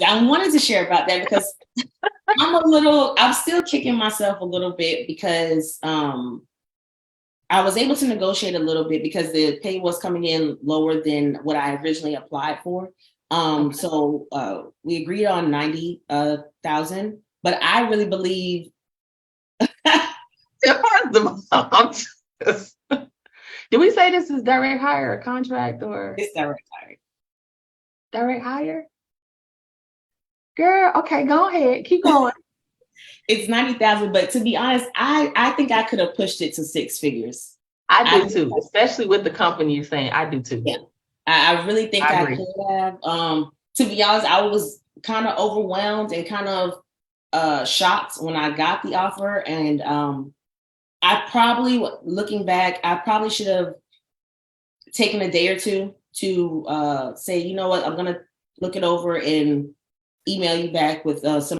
I wanted to share about that because I'm still kicking myself a little bit because I was able to negotiate a little bit because the pay was coming in lower than what I originally applied for. Okay. So we agreed on 90,000, but I really believe First of all, did we say this is direct hire or contract or it's direct hire. direct hire? Girl, okay, go ahead. Keep going. It's 90,000, but to be honest, I think I could have pushed it to six figures. I I do too, especially with the company you're saying. I do too. Yeah, I really think I I agree. could have. To be honest, I was kind of overwhelmed and kind of shocked when I got the offer, and I probably, looking back, I probably should have taken a day or two to say, you know what, I'm gonna look it over and email you back with some